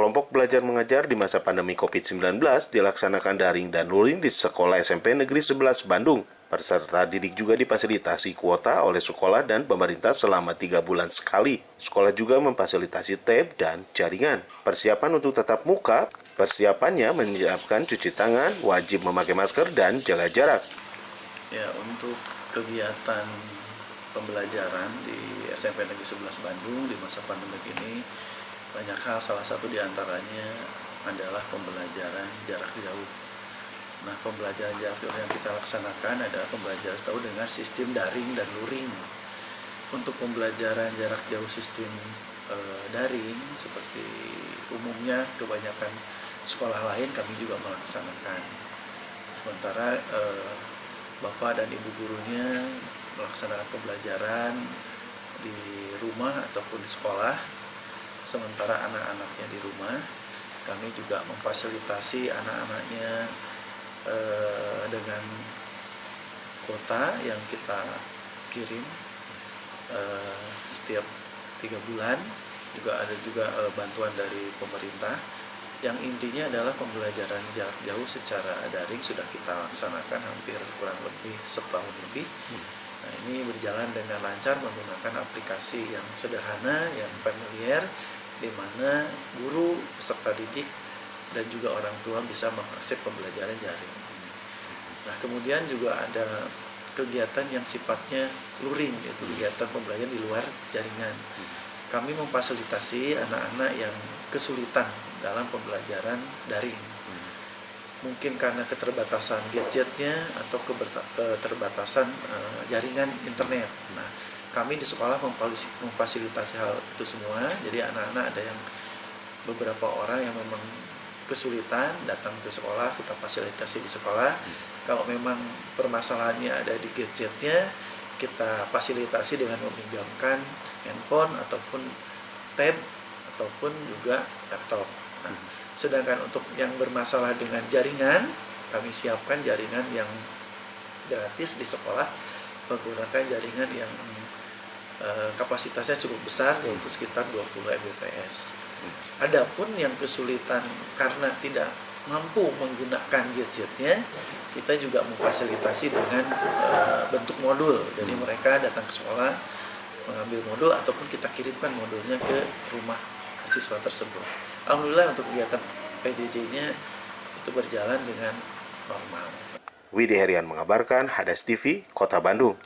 kelompok belajar mengajar di masa pandemi COVID-19 dilaksanakan daring dan luring di Sekolah SMP Negeri 11 Bandung. Peserta didik juga difasilitasi kuota oleh sekolah dan pemerintah selama 3 bulan sekali. Sekolah juga memfasilitasi tab dan jaringan. Persiapan untuk tatap muka, persiapannya menyiapkan cuci tangan, wajib memakai masker, dan jaga jarak. Ya, untuk kegiatan pembelajaran di SMP Negeri 11 Bandung di masa pandemi ini banyak hal, salah satu diantaranya adalah pembelajaran jarak jauh. Nah, pembelajaran jarak jauh yang kita laksanakan adalah pembelajaran jauh dengan sistem daring dan luring. Untuk pembelajaran jarak jauh sistem daring, seperti umumnya kebanyakan sekolah lain kami juga melaksanakan. Sementara Bapak dan Ibu gurunya melaksanakan pembelajaran di rumah ataupun di sekolah, sementara anak-anaknya di rumah. Kami juga memfasilitasi anak-anaknya dengan kuota yang kita kirim setiap 3 bulan. Juga ada bantuan dari pemerintah. Yang intinya adalah pembelajaran jarak jauh secara daring sudah kita laksanakan hampir kurang lebih setahun lebih. Nah, ini berjalan dengan lancar menggunakan aplikasi yang sederhana, yang familiar, di mana guru, peserta didik, dan juga orang tua bisa mengakses pembelajaran jaring. Nah, kemudian juga ada kegiatan yang sifatnya luring, yaitu kegiatan pembelajaran di luar jaringan. Kami memfasilitasi anak-anak yang kesulitan dalam pembelajaran daring. Mungkin karena keterbatasan gadgetnya atau keterbatasan jaringan internet. Nah, kami di sekolah memfasilitasi hal itu semua. Jadi anak-anak ada yang beberapa orang yang memang kesulitan datang ke sekolah, kita fasilitasi di sekolah. Kalau memang permasalahannya ada di gadgetnya, kita fasilitasi dengan meminjamkan handphone ataupun tab ataupun juga laptop. Nah, sedangkan untuk yang bermasalah dengan jaringan, kami siapkan jaringan yang gratis di sekolah menggunakan jaringan yang kapasitasnya cukup besar, yaitu sekitar 20 Mbps. Adapun yang kesulitan karena tidak mampu menggunakan gadgetnya, kita juga memfasilitasi dengan bentuk modul. Jadi mereka datang ke sekolah mengambil modul ataupun kita kirimkan modulnya ke rumah siswa tersebut. Alhamdulillah untuk kegiatan PJJ-nya itu berjalan dengan normal. Widi Herian mengabarkan, Hadas TV, Kota Bandung.